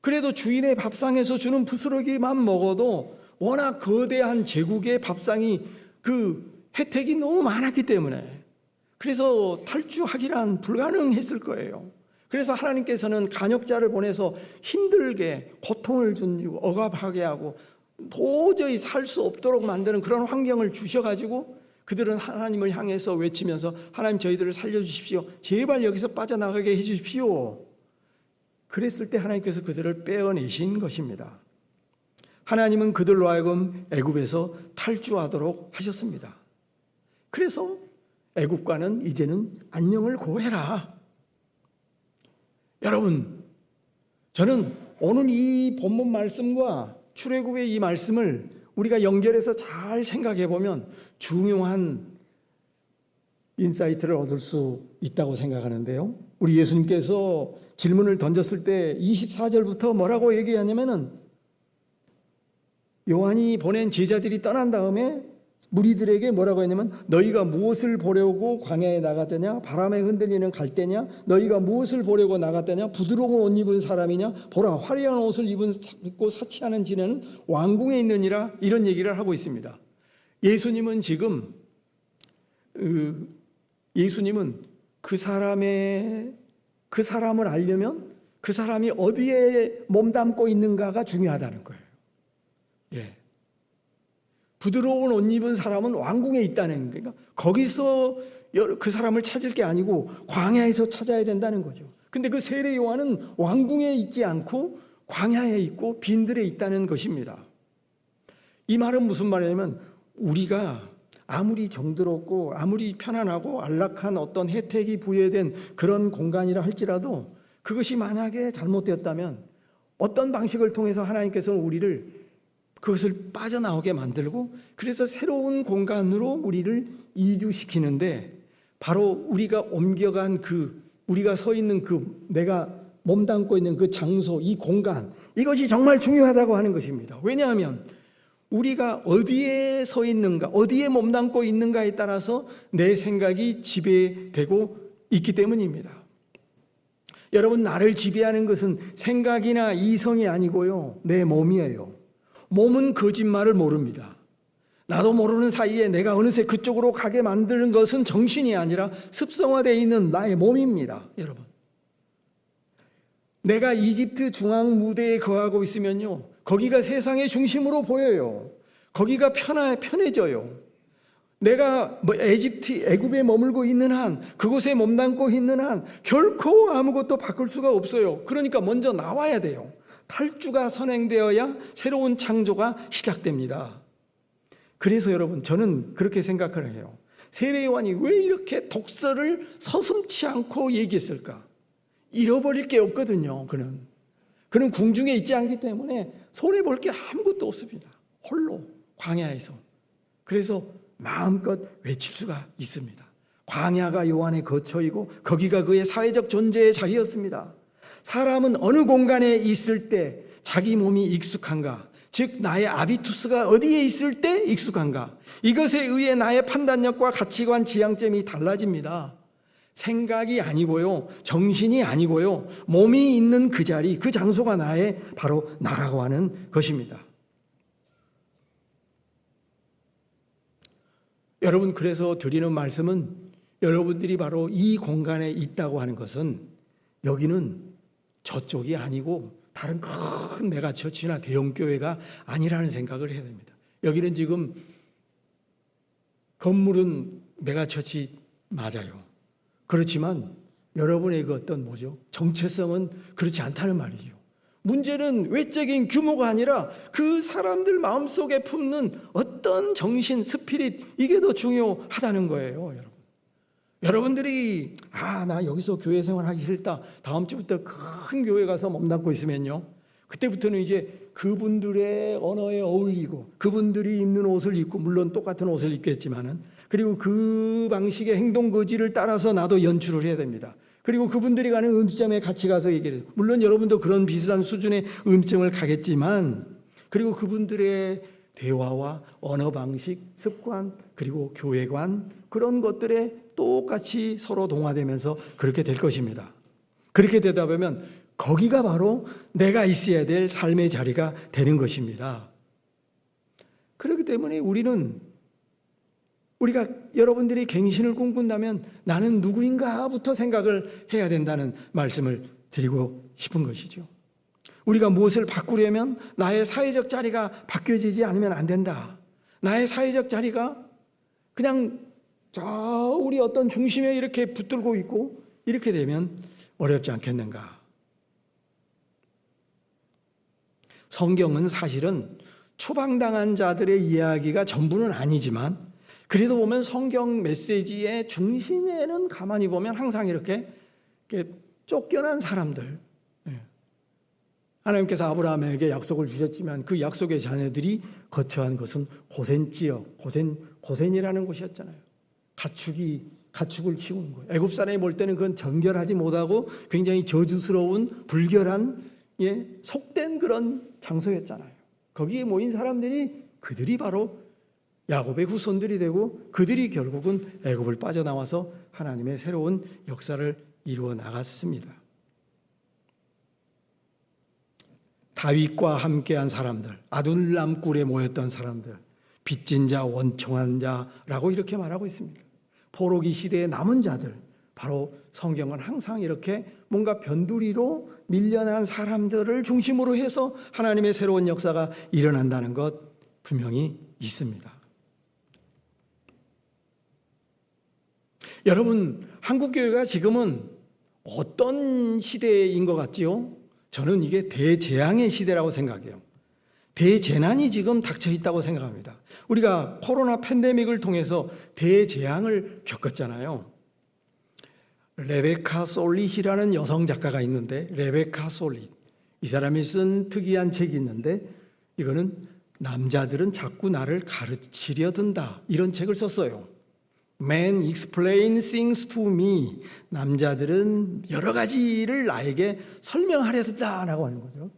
그래도 주인의 밥상에서 주는 부스러기만 먹어도 워낙 거대한 제국의 밥상이 그 혜택이 너무 많았기 때문에 그래서 탈주하기란 불가능했을 거예요. 그래서 하나님께서는 간역자를 보내서 힘들게 고통을 주고 억압하게 하고 도저히 살 수 없도록 만드는 그런 환경을 주셔가지고 그들은 하나님을 향해서 외치면서 하나님 저희들을 살려주십시오. 제발 여기서 빠져나가게 해주십시오. 그랬을 때 하나님께서 그들을 빼어내신 것입니다. 하나님은 그들로 하여금 애굽에서 탈주하도록 하셨습니다. 그래서 애굽과는 이제는 안녕을 고해라. 여러분, 저는 오늘 이 본문 말씀과 출애굽의 이 말씀을 우리가 연결해서 잘 생각해 보면 중요한 인사이트를 얻을 수 있다고 생각하는데요. 우리 예수님께서 질문을 던졌을 때 24절부터 뭐라고 얘기하냐면은 요한이 보낸 제자들이 떠난 다음에 무리들에게 뭐라고 했냐면 너희가 무엇을 보려고 광야에 나갔더냐? 바람에 흔들리는 갈대냐? 너희가 무엇을 보려고 나갔더냐? 부드러운 옷 입은 사람이냐? 보라 화려한 옷을 입고 사치하는 지네는 왕궁에 있느니라. 이런 얘기를 하고 있습니다. 예수님은 지금 예수님은 그 사람을 알려면 그 사람이 어디에 몸담고 있는가가 중요하다는 거예요. 예. 부드러운 옷 입은 사람은 왕궁에 있다는 거니까 거기서 그 사람을 찾을 게 아니고 광야에서 찾아야 된다는 거죠. 근데 그 세례 요한은 왕궁에 있지 않고 광야에 있고 빈들에 있다는 것입니다. 이 말은 무슨 말이냐면 우리가 아무리 정들었고 아무리 편안하고 안락한 어떤 혜택이 부여된 그런 공간이라 할지라도 그것이 만약에 잘못되었다면 어떤 방식을 통해서 하나님께서는 우리를 그것을 빠져나오게 만들고 그래서 새로운 공간으로 우리를 이주시키는데 바로 우리가 옮겨간 우리가 서 있는 내가 몸담고 있는 그 장소, 이 공간, 이것이 정말 중요하다고 하는 것입니다. 왜냐하면 우리가 어디에 서 있는가, 어디에 몸담고 있는가에 따라서 내 생각이 지배되고 있기 때문입니다. 여러분, 나를 지배하는 것은 생각이나 이성이 아니고요, 내 몸이에요. 몸은 거짓말을 모릅니다. 나도 모르는 사이에 내가 어느새 그쪽으로 가게 만드는 것은 정신이 아니라 습성화되어 있는 나의 몸입니다. 여러분, 내가 이집트 중앙 무대에 거하고 있으면요, 거기가 세상의 중심으로 보여요. 거기가 편해져요. 내가 애굽에 머물고 있는 한, 그곳에 몸담고 있는 한 결코 아무것도 바꿀 수가 없어요. 그러니까 먼저 나와야 돼요. 탈주가 선행되어야 새로운 창조가 시작됩니다. 그래서 여러분, 저는 그렇게 생각을 해요. 세례요한이 왜 이렇게 독서를 서슴지 않고 얘기했을까? 잃어버릴 게 없거든요. 그는 궁중에 있지 않기 때문에 손해볼 게 아무것도 없습니다. 홀로 광야에서. 그래서 마음껏 외칠 수가 있습니다. 광야가 요한의 거처이고 거기가 그의 사회적 존재의 자리였습니다. 사람은 어느 공간에 있을 때 자기 몸이 익숙한가, 즉 나의 아비투스가 어디에 있을 때 익숙한가, 이것에 의해 나의 판단력과 가치관, 지향점이 달라집니다. 생각이 아니고요, 정신이 아니고요, 몸이 있는 그 자리, 그 장소가 나의 바로 나라고 하는 것입니다. 여러분, 그래서 드리는 말씀은 여러분들이 바로 이 공간에 있다고 하는 것은 여기는 저쪽이 아니고 다른 큰 메가처치나 대형교회가 아니라는 생각을 해야 됩니다. 여기는 지금 건물은 메가처치 맞아요. 그렇지만 여러분의 그 어떤 정체성은 그렇지 않다는 말이죠. 문제는 외적인 규모가 아니라 그 사람들 마음속에 품는 어떤 정신, 스피릿, 이게 더 중요하다는 거예요. 여러분, 여러분들이 나 여기서 교회 생활하기 싫다, 다음 주부터 큰 교회 가서 몸담고 있으면요, 그때부터는 이제 그분들의 언어에 어울리고 그분들이 입는 옷을 입고, 물론 똑같은 옷을 입겠지만은, 그리고 그 방식의 행동 거지를 따라서 나도 연출을 해야 됩니다. 그리고 그분들이 가는 음식점에 같이 가서 얘기를 해요. 물론 여러분도 그런 비슷한 수준의 음식점을 가겠지만, 그리고 그분들의 대화와 언어 방식, 습관, 그리고 교회관, 그런 것들에 똑같이 서로 동화되면서 그렇게 될 것입니다. 그렇게 되다 보면 거기가 바로 내가 있어야 될 삶의 자리가 되는 것입니다. 그렇기 때문에 우리가 여러분들이 갱신을 꿈꾼다면 나는 누구인가부터 생각을 해야 된다는 말씀을 드리고 싶은 것이죠. 우리가 무엇을 바꾸려면 나의 사회적 자리가 바뀌어지지 않으면 안 된다. 나의 사회적 자리가 그냥 우리 어떤 중심에 이렇게 붙들고 있고 이렇게 되면 어렵지 않겠는가. 성경은 사실은 추방당한 자들의 이야기가 전부는 아니지만, 그래도 보면 성경 메시지의 중심에는 가만히 보면 항상 이렇게 쫓겨난 사람들, 하나님께서 아브라함에게 약속을 주셨지만 그 약속의 자녀들이 거처한 것은 고센 지역, 고센이라는 곳이었잖아요. 가축을 치우는 거예요. 애굽 사람이 볼 때는 그건 정결하지 못하고 굉장히 저주스러운 불결한 속된 그런 장소였잖아요. 거기에 모인 사람들이, 그들이 바로 야곱의 후손들이 되고 그들이 결국은 애굽을 빠져나와서 하나님의 새로운 역사를 이루어 나갔습니다. 다윗과 함께한 사람들, 아둘람 굴에 모였던 사람들, 빚진 자, 원총한 자라고 이렇게 말하고 있습니다. 포로기 시대의 남은 자들, 바로 성경은 항상 이렇게 뭔가 변두리로 밀려난 사람들을 중심으로 해서 하나님의 새로운 역사가 일어난다는 것 분명히 있습니다. 여러분, 한국교회가 지금은 어떤 시대인 것 같지요? 저는 이게 대재앙의 시대라고 생각해요. 대재난이 지금 닥쳐 있다고 생각합니다. 우리가 코로나 팬데믹을 통해서 대재앙을 겪었잖아요. 레베카 솔릿이라는 여성 작가가 있는데, 레베카 솔릿, 이 사람이 쓴 특이한 책이 있는데, 이거는 남자들은 자꾸 나를 가르치려 든다, 이런 책을 썼어요. Men explain things to me. 남자들은 여러 가지를 나에게 설명하려 든다라고 하는 거죠.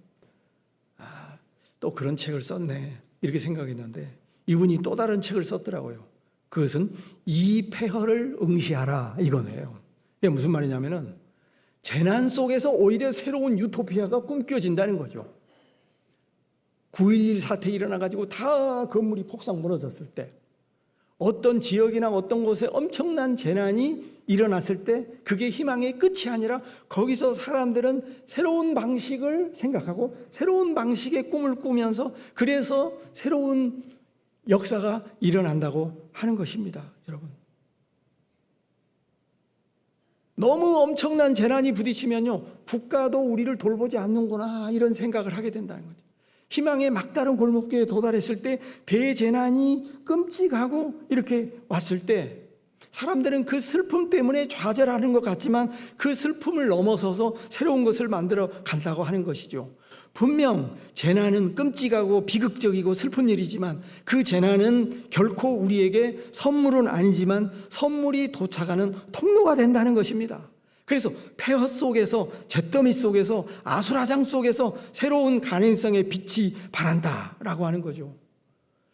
또 그런 책을 썼네, 이렇게 생각했는데 이분이 또 다른 책을 썼더라고요. 그것은 이 폐허를 응시하라, 이거네요. 이게 무슨 말이냐면은 재난 속에서 오히려 새로운 유토피아가 꿈꿔진다는 거죠. 9.11 사태 일어나가지고 다 건물이 폭삭 무너졌을 때, 어떤 지역이나 어떤 곳에 엄청난 재난이 일어났을 때 그게 희망의 끝이 아니라 거기서 사람들은 새로운 방식을 생각하고 새로운 방식의 꿈을 꾸면서 그래서 새로운 역사가 일어난다고 하는 것입니다. 여러분, 너무 엄청난 재난이 부딪히면요, 국가도 우리를 돌보지 않는구나, 이런 생각을 하게 된다는 거죠. 희망의 막다른 골목길에 도달했을 때, 대재난이 끔찍하고 이렇게 왔을 때 사람들은 그 슬픔 때문에 좌절하는 것 같지만 그 슬픔을 넘어서서 새로운 것을 만들어 간다고 하는 것이죠. 분명 재난은 끔찍하고 비극적이고 슬픈 일이지만 그 재난은 결코 우리에게 선물은 아니지만 선물이 도착하는 통로가 된다는 것입니다. 그래서 폐허 속에서, 잿더미 속에서, 아수라장 속에서 새로운 가능성의 빛이 발한다라고 하는 거죠.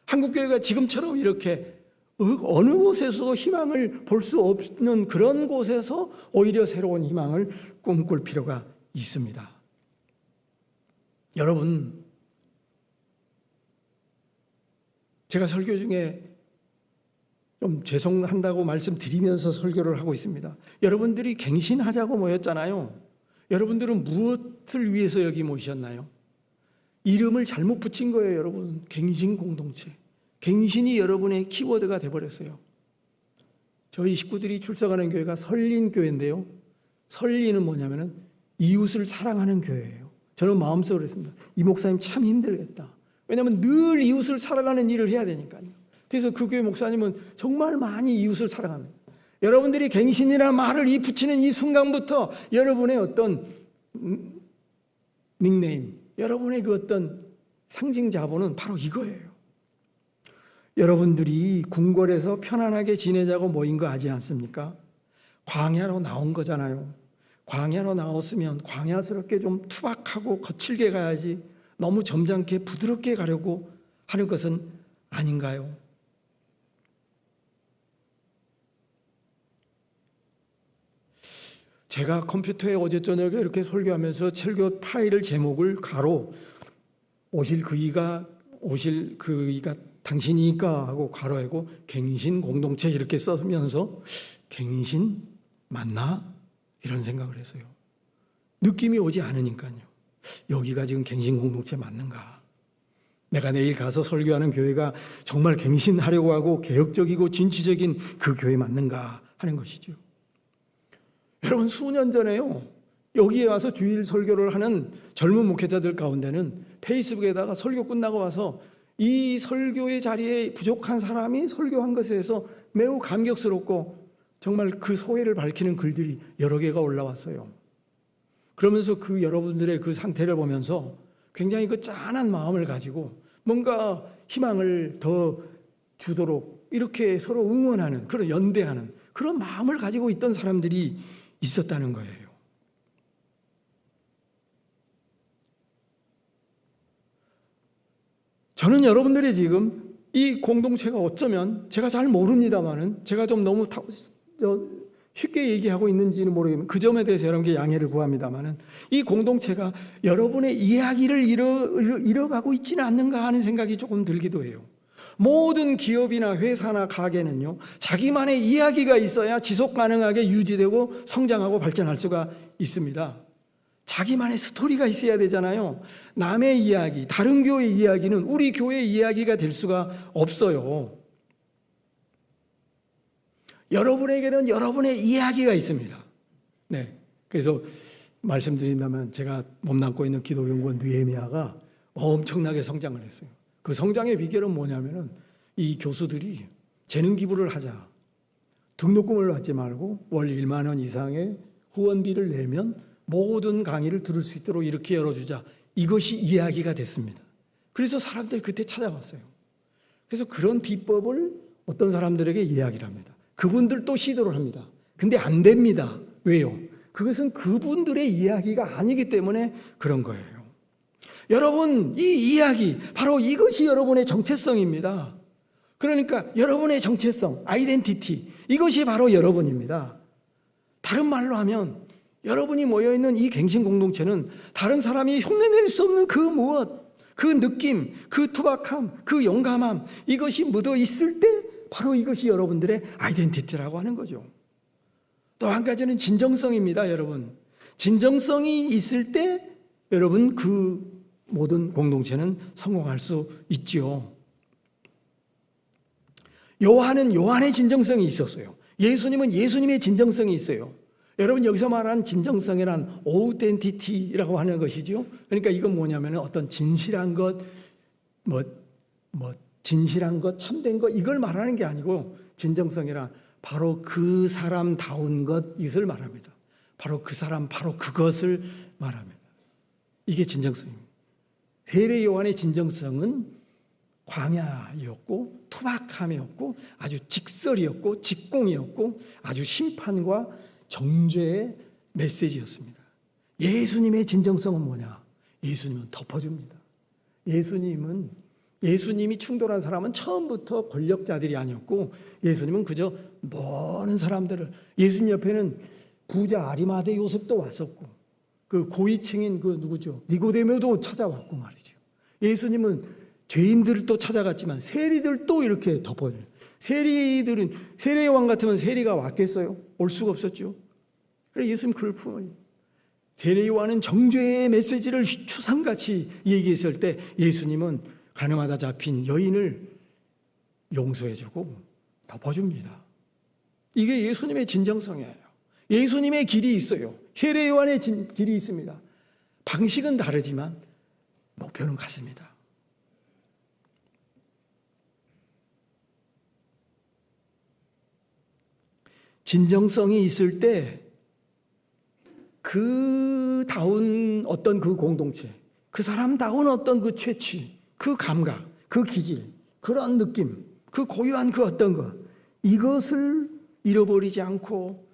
한국교회가 지금처럼 이렇게 어느 곳에서도 희망을 볼 수 없는 그런 곳에서 오히려 새로운 희망을 꿈꿀 필요가 있습니다. 여러분, 제가 설교 중에 좀 죄송한다고 말씀드리면서 설교를 하고 있습니다. 여러분들이 갱신하자고 모였잖아요. 여러분들은 무엇을 위해서 여기 모이셨나요? 이름을 잘못 붙인 거예요, 여러분. 갱신 공동체. 갱신이 여러분의 키워드가 돼버렸어요. 저희 식구들이 출석하는 교회가 설린교회인데요, 설린은 뭐냐면은 이웃을 사랑하는 교회예요. 저는 마음속으로 했습니다. 이 목사님 참 힘들겠다. 왜냐하면 늘 이웃을 사랑하는 일을 해야 되니까요. 그래서 그 교회 목사님은 정말 많이 이웃을 사랑합니다. 여러분들이 갱신이라는 말을 붙이는 이 순간부터 여러분의 어떤 닉네임, 여러분의 그 어떤 상징 자본은 바로 이거예요. 여러분들이 궁궐에서 편안하게 지내자고 모인 거 아지 않습니까? 광야로 나온 거잖아요. 광야로 나왔으면 광야스럽게 좀 투박하고 거칠게 가야지 너무 점잖게 부드럽게 가려고 하는 것은 아닌가요? 제가 컴퓨터에 어제 저녁에 이렇게 설교하면서 설교 파일을 제목을 가로 오실 그이가 당신이니까 하고 가로하고 갱신 공동체 이렇게 써면서 갱신 맞나? 이런 생각을 했어요. 느낌이 오지 않으니까요. 여기가 지금 갱신 공동체 맞는가? 내가 내일 가서 설교하는 교회가 정말 갱신하려고 하고 개혁적이고 진취적인 그 교회 맞는가 하는 것이죠. 여러분, 수년 전에요, 여기에 와서 주일 설교를 하는 젊은 목회자들 가운데는 페이스북에다가 설교 끝나고 와서 이 설교의 자리에 부족한 사람이 설교한 것에 대해서 매우 감격스럽고 정말 그 소회를 밝히는 글들이 여러 개가 올라왔어요. 그러면서 그 여러분들의 그 상태를 보면서 굉장히 그 짠한 마음을 가지고 뭔가 희망을 더 주도록 이렇게 서로 응원하는, 그런 연대하는 그런 마음을 가지고 있던 사람들이 있었다는 거예요. 저는 여러분들이 지금 이 공동체가 어쩌면 제가 잘 모릅니다만은 제가 좀 너무 쉽게 얘기하고 있는지는 모르겠지만 그 점에 대해서 여러분께 양해를 구합니다만은 이 공동체가 여러분의 이야기를 이뤄가고 있지는 않는가 하는 생각이 조금 들기도 해요. 모든 기업이나 회사나 가게는요, 자기만의 이야기가 있어야 지속 가능하게 유지되고 성장하고 발전할 수가 있습니다. 자기만의 스토리가 있어야 되잖아요. 남의 이야기, 다른 교회의 이야기는 우리 교회의 이야기가 될 수가 없어요. 여러분에게는 여러분의 이야기가 있습니다. 네. 그래서 말씀드린다면 제가 몸담고 있는 기독연구원 느헤미야가 엄청나게 성장을 했어요. 그 성장의 비결은 뭐냐면은 이 교수들이 재능 기부를 하자. 등록금을 받지 말고 월 1만 원 이상의 후원비를 내면 모든 강의를 들을 수 있도록 이렇게 열어주자. 이것이 이야기가 됐습니다. 그래서 사람들이 그때 찾아왔어요. 그래서 그런 비법을 어떤 사람들에게 이야기를 합니다. 그분들도 시도를 합니다. 근데 안 됩니다. 왜요? 그것은 그분들의 이야기가 아니기 때문에 그런 거예요. 여러분, 이 이야기, 바로 이것이 여러분의 정체성입니다. 그러니까 여러분의 정체성, 아이덴티티, 이것이 바로 여러분입니다. 다른 말로 하면 여러분이 모여있는 이 갱신 공동체는 다른 사람이 흉내낼 수 없는 그 무엇, 그 느낌, 그 투박함, 그 용감함, 이것이 묻어 있을 때 바로 이것이 여러분들의 아이덴티티라고 하는 거죠. 또 한 가지는 진정성입니다, 여러분. 진정성이 있을 때 여러분 그 모든 공동체는 성공할 수 있지요. 요한은 요한의 진정성이 있었어요. 예수님은 예수님의 진정성이 있어요. 여러분 여기서 말하는 진정성이란 오우텐티티라고 하는 것이죠. 그러니까 이건 뭐냐면 어떤 진실한 것, 진실한 것, 참된 것 이걸 말하는 게 아니고 진정성이란 바로 그 사람다운 것 이것을 말합니다. 바로 그 사람, 바로 그것을 말합니다. 이게 진정성입니다. 세례 요한의 진정성은 광야이었고 투박함이었고 아주 직설이었고 직공이었고 아주 심판과 정죄의 메시지였습니다. 예수님의 진정성은 뭐냐? 예수님은 덮어줍니다. 예수님이 충돌한 사람은 처음부터 권력자들이 아니었고 예수님은 그저 모든 사람들을 예수님 옆에는 부자 아리마대 요셉도 왔었고 그 고위층인 그 누구죠? 니고데모도 찾아왔고 말이죠. 예수님은 죄인들도 찾아갔지만 세리들도 이렇게 덮어줘요. 세례 요한 같으면 세리가 왔겠어요? 올 수가 없었죠. 그래서 예수님 그걸 품어요. 세례 요한은 정죄의 메시지를 추상같이 얘기했을 때 예수님은 가늠하다 잡힌 여인을 용서해주고 덮어줍니다. 이게 예수님의 진정성이에요. 예수님의 길이 있어요. 세례 요한의 길이 있습니다. 방식은 다르지만 목표는 같습니다. 진정성이 있을 때 그다운 어떤 그 공동체, 그 사람다운 어떤 그 채취, 그 감각, 그 기질, 그런 느낌, 그 고유한 그 어떤 것, 이것을 잃어버리지 않고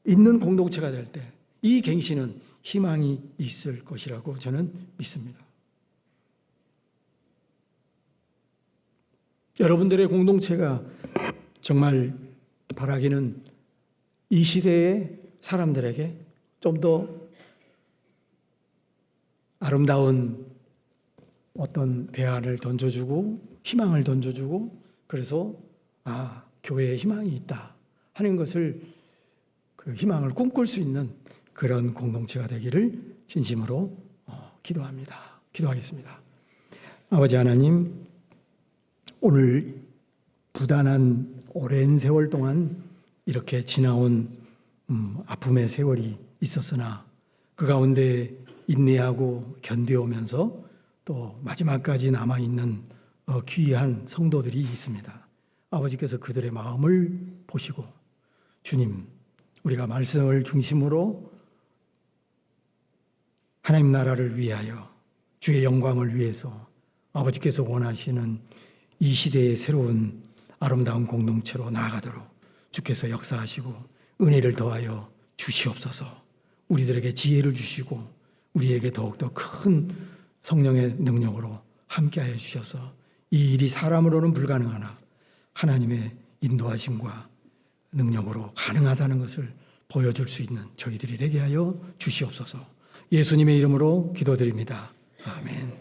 있는 공동체가 될 때 이 갱신은 희망이 있을 것이라고 저는 믿습니다. 여러분들의 공동체가 정말 바라기는 이 시대의 사람들에게 좀 더 아름다운 어떤 대안을 던져주고 희망을 던져주고 그래서 교회에 희망이 있다 하는 것을 그 희망을 꿈꿀 수 있는 그런 공동체가 되기를 진심으로 기도합니다. 기도하겠습니다. 아버지 하나님, 오늘 부단한 오랜 세월 동안 이렇게 지나온 아픔의 세월이 있었으나 그 가운데 인내하고 견뎌오면서 또 마지막까지 남아있는 귀한 성도들이 있습니다. 아버지께서 그들의 마음을 보시고 주님, 우리가 말씀을 중심으로 하나님 나라를 위하여 주의 영광을 위해서 아버지께서 원하시는 이 시대의 새로운 아름다운 공동체로 나아가도록 주께서 역사하시고 은혜를 더하여 주시옵소서. 우리들에게 지혜를 주시고 우리에게 더욱더 큰 성령의 능력으로 함께하여 주셔서 이 일이 사람으로는 불가능하나 하나님의 인도하심과 능력으로 가능하다는 것을 보여줄 수 있는 저희들이 되게 하여 주시옵소서. 예수님의 이름으로 기도드립니다. 아멘.